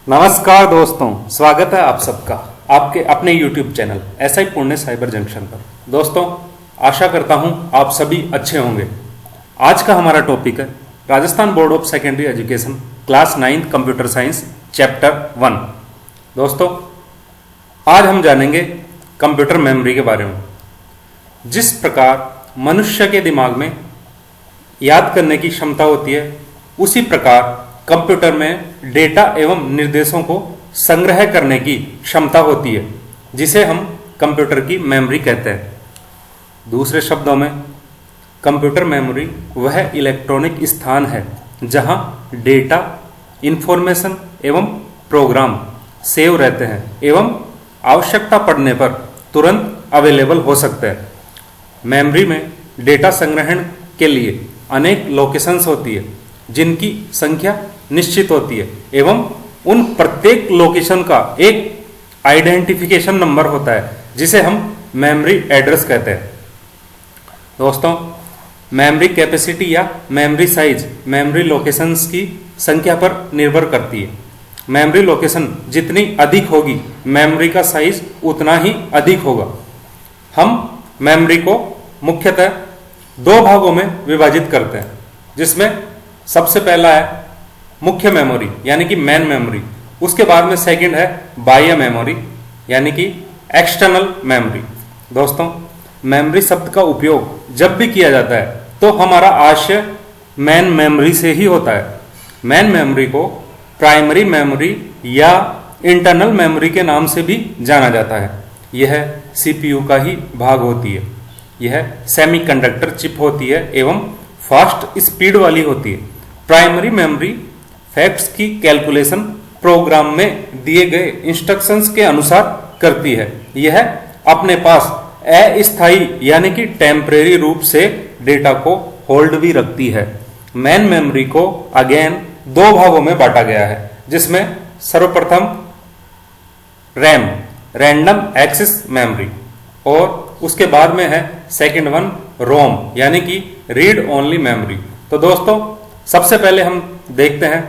नमस्कार दोस्तों, स्वागत है आप सबका आपके अपने YouTube channel SI Pune cyber junction पर। दोस्तों, आशा करता हूं आप सभी अच्छे होंगे। आज का हमारा टॉपिक है Rajasthan board of secondary education class 9 computer science chapter 1। दोस्तों, आज हम जानेंगे कंप्यूटर मेमोरी के बारे में। जिस प्रकार मनुष्य के दिमाग में याद करने की क्षमता होती है, उसी प्रकार कंप्यूटर में डेटा एवं निर्देशों को संग्रह करने की क्षमता होती है, जिसे हम कंप्यूटर की मेमोरी कहते हैं। दूसरे शब्दों में, कंप्यूटर मेमोरी वह इलेक्ट्रॉनिक स्थान है जहां डेटा, इंफॉर्मेशन एवं प्रोग्राम सेव रहते हैं एवं आवश्यकता पड़ने पर तुरंत अवेलेबल हो सकते हैं। मेमोरी में डेटा संग्रहण के लिए अनेक लोकेशंस होती है, जिनकी संख्या निश्चित होती है एवं उन प्रत्येक लोकेशन का एक आइडेंटिफिकेशन नंबर होता है, जिसे हम मेमोरी एड्रेस कहते हैं। दोस्तों, मेमोरी कैपेसिटी या मेमोरी साइज मेमोरी लोकेशंस की संख्या पर निर्भर करती है। मेमोरी लोकेशन जितनी अधिक होगी, मेमोरी का साइज उतना ही अधिक होगा। हम मेमोरी को मुख्यतः दो भागों में विभाजित करते हैं, जिसमें सबसे पहला है मुख्य मेमोरी यानी कि मेन मेमोरी। उसके बाद में सेकंड है बाह्य मेमोरी यानी कि एक्सटर्नल मेमोरी। दोस्तों, मेमोरी शब्द का उपयोग जब भी किया जाता है तो हमारा आशय मेन मेमोरी से ही होता है। मेन मेमोरी को प्राइमरी मेमोरी या इंटरनल मेमोरी के नाम से भी जाना जाता है। यह सीपीयू का ही भाग होती है। यह सेमीकंडक्टर चिप होती है एवं फास्ट स्पीड वाली होती है। प्राइमरी मेमोरी फैक्ट्स की कैलकुलेशन प्रोग्राम में दिए गए इंस्ट्रक्शंस के अनुसार करती है। यह अपने पास अस्थायी यानी कि टेम्परेरी रूप से डेटा को होल्ड भी रखती है। मेन मेमोरी को अगेन दो भागों में बांटा गया है, जिसमें सर्वप्रथम रैम रैंडम एक्सेस मेमोरी और उसके बाद में है सेकंड वन रोम यानी कि रीड ओनली मेमोरी। तो दोस्तों, सबसे पहले हम देखते हैं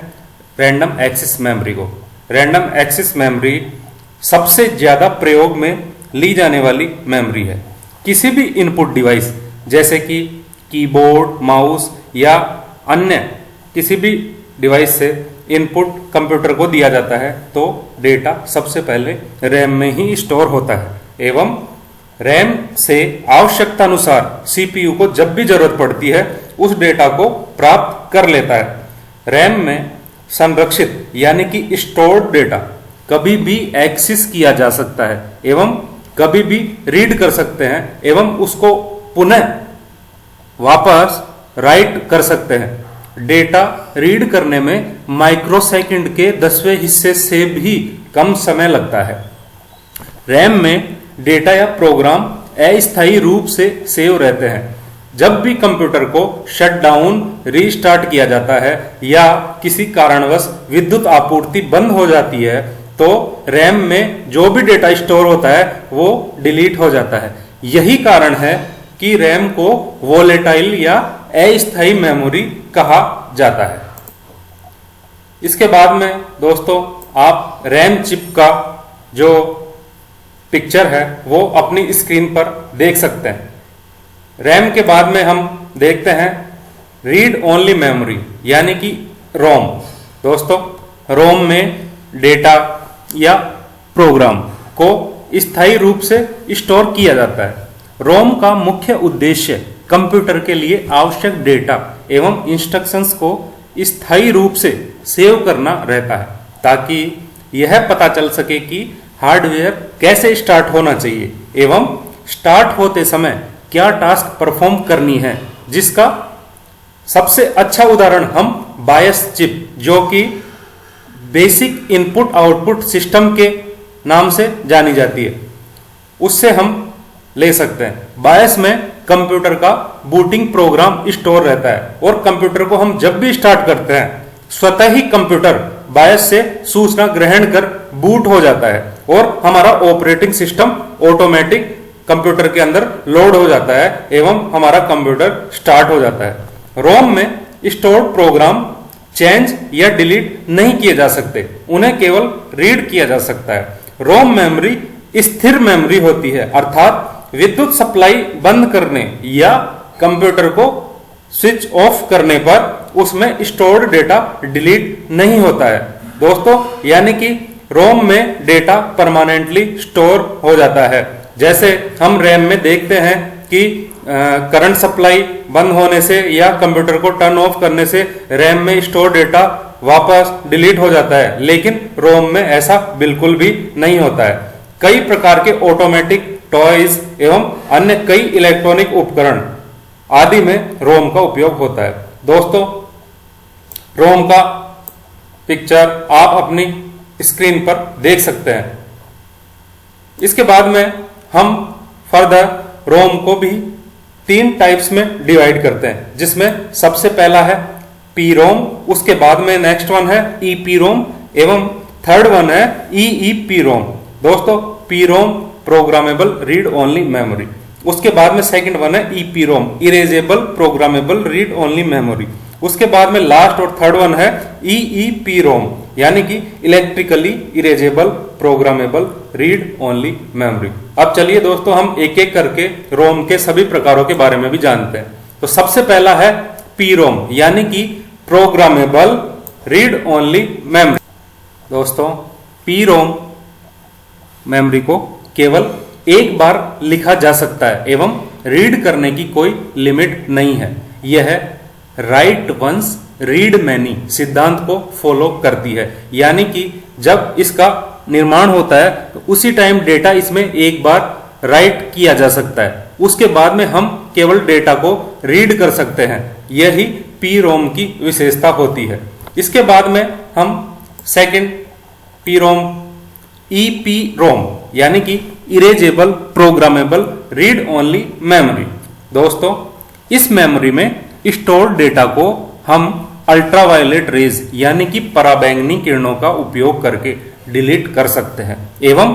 रैंडम एक्सेस मेमोरी को। रैंडम एक्सेस मेमोरी सबसे ज्यादा प्रयोग में ली जाने वाली मेमोरी है। किसी भी इनपुट डिवाइस जैसे कि कीबोर्ड, माउस या अन्य किसी भी डिवाइस से इनपुट कंप्यूटर को दिया जाता है तो डेटा सबसे पहले रैम में ही स्टोर होता है एवं रैम से आवश्यकता अनुसार सीपीयू को जब भी जरूरत पड़ती है उस डेटा को प्राप्त कर लेता है। रैम में संरक्षित यानी कि स्टोर्ड डेटा कभी भी एक्सेस किया जा सकता है एवं कभी भी रीड कर सकते हैं एवं उसको पुनः वापस राइट कर सकते हैं। डेटा रीड करने में माइक्रोसेकंड के 10वें हिस्से से भी कम समय लगता है। रैम में डेटा या प्रोग्राम अस्थायी रूप से सेव रहते हैं। जब भी कंप्यूटर को शट डाउन रीस्टार्ट किया जाता है या किसी कारणवश विद्युत आपूर्ति बंद हो जाती है तो रैम में जो भी डेटा स्टोर होता है वो डिलीट हो जाता है। यही कारण है कि रैम को वोलेटाइल या अस्थायी मेमोरी कहा जाता है। इसके बाद में दोस्तों, आप रैम चिप का जो पिक्चर है वो अपनी स्क्रीन पर देख सकते हैं। रैम के बाद में हम देखते हैं रीड ओनली मेमोरी यानी कि रोम। दोस्तों, रोम में डेटा या प्रोग्राम को स्थायी रूप से स्टोर किया जाता है। रोम का मुख्य उद्देश्य कंप्यूटर के लिए आवश्यक डेटा एवं इंस्ट्रक्शंस को स्थायी रूप से सेव करना रहता है, ताकि यह पता चल सके कि हार्डवेयर कैसे स्टार्ट होना चाहिए एवं स्टार्ट होते समय क्या टास्क परफॉर्म करनी है, जिसका सबसे अच्छा उदाहरण हम बायस चिप, जो कि बेसिक इनपुट आउटपुट सिस्टम के नाम से जानी जाती है, उससे हम ले सकते हैं। बायस में कंप्यूटर का बूटिंग प्रोग्राम स्टोर रहता है और कंप्यूटर को हम जब भी स्टार्ट करते हैं स्वतः ही कंप्यूटर बायस से सूचना ग्रहण कर बूट हो जाता है और हमारा ऑपरेटिंग सिस्टम ऑटोमेटिक कंप्यूटर के अंदर लोड हो जाता है एवं हमारा कंप्यूटर स्टार्ट हो जाता है। रोम में स्टोर्ड प्रोग्राम चेंज या डिलीट नहीं किए जा सकते, उन्हें केवल रीड किया जा सकता है। रोम मेमोरी स्थिर मेमोरी होती है, अर्थात विद्युत सप्लाई बंद करने या कंप्यूटर को स्विच ऑफ करने पर उसमें स्टोर्ड डेटा डिलीट नहीं होता है दोस्तों। यानी कि रोम में डेटा परमानेंटली स्टोर हो जाता है। जैसे हम रैम में देखते हैं कि करंट सप्लाई बंद होने से या कंप्यूटर को टर्न ऑफ करने से रैम में स्टोर डेटा वापस डिलीट हो जाता है, लेकिन रोम में ऐसा बिल्कुल भी नहीं होता है। कई प्रकार के ऑटोमेटिक टॉयज एवं अन्य कई इलेक्ट्रॉनिक उपकरण आदि में रोम का उपयोग होता है। दोस्तों, रोम का पिक्चर आप अपनी स्क्रीन पर देख सकते हैं। इसके बाद में हम फर्दर रोम को भी 3 टाइप्स में डिवाइड करते हैं, जिसमें सबसे पहला है पी रोम, उसके बाद में नेक्स्ट वन है ई पी रोम एवं थर्ड वन है ई पी रोम। दोस्तों, P ROM programmable read only memory, उसके बाद में सेकंड वन है E P ROM erasable programmable read only memory, उसके बाद में लास्ट और थर्ड वन है ई पी रोम यानी कि electrically erasable programmable read only memory. अब चलिए दोस्तों, हम एक एक करके रोम के सभी प्रकारों के बारे में भी जानते हैं। तो सबसे पहला है पी रोम यानी कि प्रोग्रामेबल रीड ओनली मेमोरी। दोस्तों, पी रोम मेमोरी को केवल एक बार लिखा जा सकता है एवं रीड करने की कोई लिमिट नहीं है। यह राइट वंस रीड मैनी सिद्धांत को फॉलो करती है, यानी कि जब इसका निर्माण होता है तो उसी टाइम डेटा इसमें एक बार राइट किया जा सकता है, उसके बाद में हम केवल डेटा को रीड कर सकते हैं। यही पी रोम की विशेषता होती है। इसके बाद में हम सेकंड पी रोम ई पी रोम यानी कि erasable programmable read only memory. दोस्तों, इस मेमोरी में स्टोर्ड डेटा को हम अल्ट्रावायलेट रेज यानी कि पराबैंगनी किरणों का उपयोग करके डिलीट कर सकते हैं एवं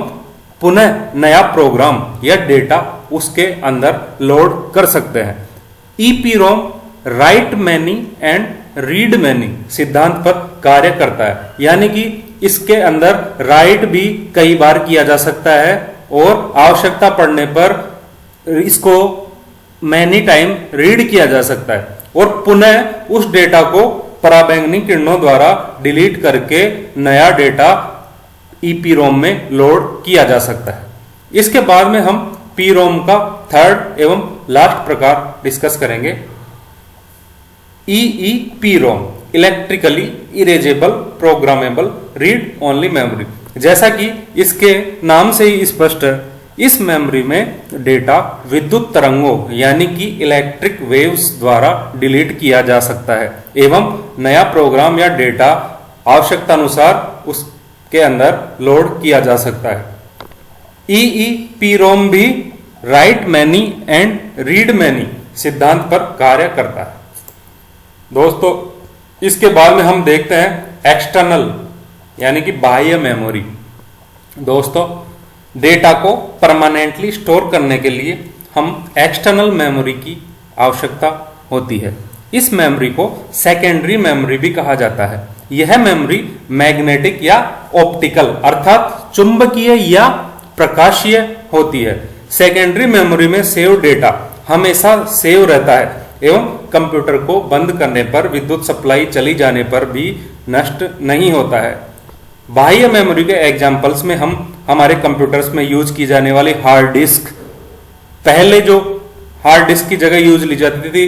पुनः नया प्रोग्राम या डेटा उसके अंदर लोड कर सकते हैं। EPROM write many and read many सिद्धांत पर कार्य करता है, यानी कि इसके अंदर राइट भी कई बार किया जा सकता है और आवश्यकता पड़ने पर इसको मैनी टाइम रीड किया जा सकता है और पुनः उस डेटा को पराबैंगनी किरणों द्वारा डिलीट करके नया डेटा ईपीरोम में लोड किया जा सकता है। इसके बाद में हम पीरोम का थर्ड एवं लास्ट प्रकार डिस्कस करेंगे, EEPROM electrically erasable programmable read only memory. जैसा कि इसके नाम से ही स्पष्ट है, इस मेमोरी में डेटा विद्युत तरंगों यानी कि इलेक्ट्रिक वेव्स द्वारा डिलीट किया जा सकता है एवं नया प्रोग्राम या डेटा आवश्यकता अनुसार उसके अंदर लोड किया जा सकता है। ईईपीरोम भी right many and read many सिद्धांत पर कार्य करता है। दोस्तों, इसके बाद में हम देखते हैं एक्सटर्नल यानी कि बाह्य मेमोरी। दोस्तों, डेटा को परमानेंटली स्टोर करने के लिए हम एक्सटर्नल मेमोरी की आवश्यकता होती है। इस मेमोरी को सेकेंडरी मेमोरी भी कहा जाता है। यह मेमोरी मैग्नेटिक या ऑप्टिकल अर्थात चुंबकीय या प्रकाशीय होती है। सेकेंडरी मेमोरी में सेव डेटा हमेशा सेव रहता है एवं कंप्यूटर को बंद करने पर विद्युत सप्लाई चली जाने पर भी नष्ट नहीं होता है। बाह्य मेमोरी के एग्जाम्पल्स में हम हमारे कंप्यूटर्स में यूज की जाने वाली हार्ड डिस्क, पहले जो हार्ड डिस्क की जगह यूज ली जाती थी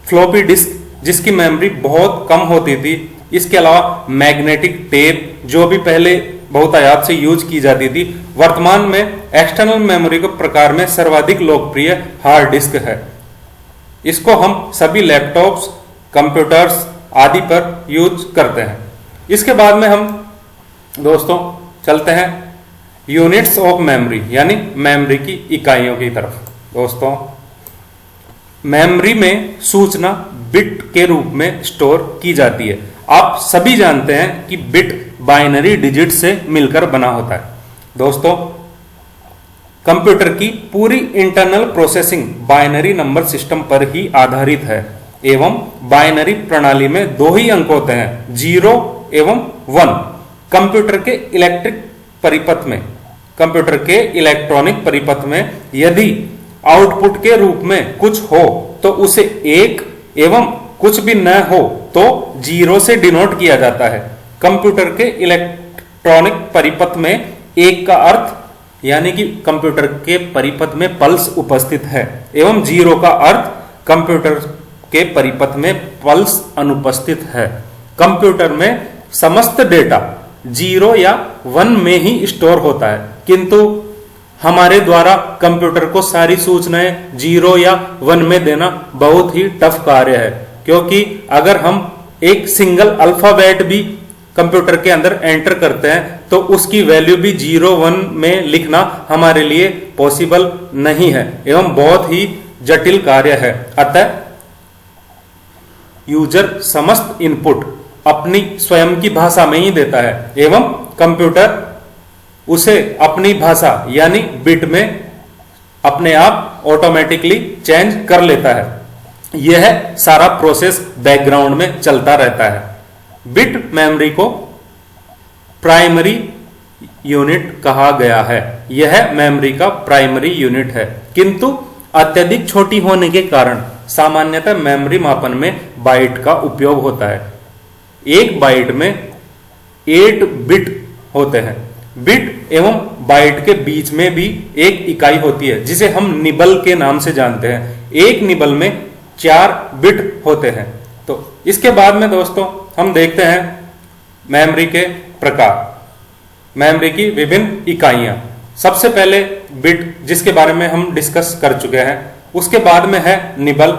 फ्लॉपी डिस्क जिसकी मेमोरी बहुत कम होती थी। इसके अलावा मैग्नेटिक टेप जो भी पहले बहुतायत से यूज की जाती थी। वर्तमान में एक्सटर्नल मेमोरी के प्रकार में सर्वाधिक लोकप्रिय हार्ड डिस्क है। इसको हम सभी लैपटॉप्स, कंप्यूटर्स आदि पर यूज करते हैं। इसके बाद में हम दोस्तों चलते हैं यूनिट्स ऑफ मेमोरी यानी मेमोरी की इकाइयों की तरफ। दोस्तों, मेमोरी में सूचना बिट के रूप में स्टोर की जाती है। आप सभी जानते हैं कि बिट बाइनरी डिजिट से मिलकर बना होता है। दोस्तों, कंप्यूटर की पूरी internal processing binary number system पर ही आधारित है। एवं बाइनरी प्रणाली में 2 ही अंक होते हैं, 0 एवं 1। कंप्यूटर के कंप्यूटर के इलेक्ट्रॉनिक परिपथ में यदि आउटपुट के रूप में कुछ हो तो उसे 1 एवं कुछ भी न हो तो 0 से डिनोट किया जाता है। कंप्यूटर के इलेक्ट्रॉनिक परिपथ में 1 का अर्थ यानी कि कंप्यूटर के परिपथ में पल्स उपस्थित है एवं 0 का अर्थ कंप्यूटर के परिपथ में पल्स अनुपस्थित है। कंप्यूटर में समस्त डेटा 0 या 1 में ही स्टोर होता है, किंतु हमारे द्वारा कंप्यूटर को सारी सूचनाएं 0 या 1 में देना बहुत ही टफ कार्य है, क्योंकि अगर हम एक सिंगल अल्फाबेट भी कंप्यूटर के अंदर एंटर करते हैं तो उसकी वैल्यू भी 0 1 में लिखना हमारे लिए पॉसिबल नहीं है एवं बहुत ही जटिल कार्य है। अतः यूजर समस्त इनपुट अपनी स्वयं की भाषा में ही देता है एवं कंप्यूटर उसे अपनी भाषा यानी बिट में अपने आप ऑटोमेटिकली चेंज कर लेता है। यह सारा प्रोसेस बैकग्राउंड में चलता रहता है। बिट मेमोरी को प्राइमरी यूनिट कहा गया है। यह मेमोरी का प्राइमरी यूनिट है, किंतु अत्यधिक छोटी होने के कारण सामान्यतः मेमोरी मापन में बाइट का उपयोग होता है। एक बाइट में 8 बिट होते हैं। बिट एवं बाइट के बीच में भी एक इकाई होती है जिसे हम निबल के नाम से जानते हैं। एक निबल में 4 बिट होते हैं। तो इसके बाद में दोस्तों हम देखते हैं मेमोरी के प्रकार, मेमोरी की विभिन्न इकाइयां। सबसे पहले बिट जिसके बारे में हम डिस्कस कर चुके हैं, उसके बाद में है निबल।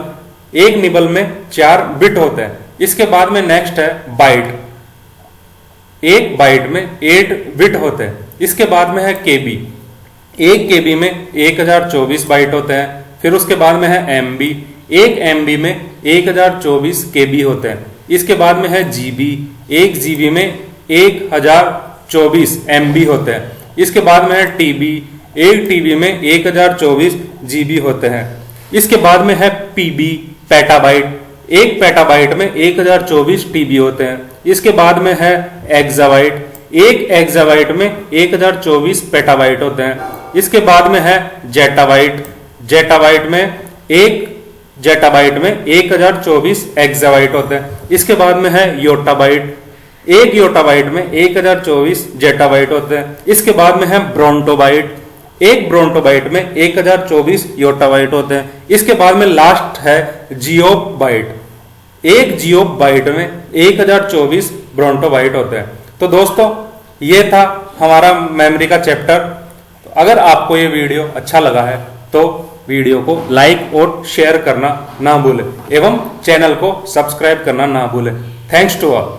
एक निबल में 4 बिट होते हैं। इसके बाद में नेक्स्ट है बाइट। एक बाइट में 8 बिट होते हैं। इसके बाद में है केबी। एक केबी में 1024 बाइट होते हैं। फिर उसके बाद में है एमबी। एक एमबी में 1024 केबी होते हैं। इसके बाद में है जीबी। एक जीबी में 1024 एमबी होते हैं। इसके बाद में है टीबी। एक टीबी में 1024 जीबी होते हैं। इसके बाद में है पीबी, पेटाबाइट। एक पेटाबाइट में 1024 टीबी होते हैं। इसके बाद में है एक्साबाइट। एक एक्साबाइट में 1024 पेटाबाइट होते हैं। इसके बाद में है जेटाबाइट। जेटाबाइट में एक जेटाबाइट में 1024 एक्साबाइट होते हैं। इसके बाद में है योटाबाइट। एक योटाबाइट में 1024 जेटाबाइट होते हैं। इसके बाद में है ब्रोंटोबाइट। एक ब्रोंटोबाइट में 1024 योटाबाइट होते हैं। इसके बाद में लास्ट है जियोबाइट। एक जियोबाइट में 1024 ब्रोंटोबाइट होते हैं। तो दोस्तों ये था हमारा मेमोरी का चैप्टर। तो अगर आपको ये वीडियो अच्छा लगा है तो वीडियो को लाइक और शेयर करना ना भूलें एवं चैनल को सब्सक्राइब करना ना भूलें। Thanks to all.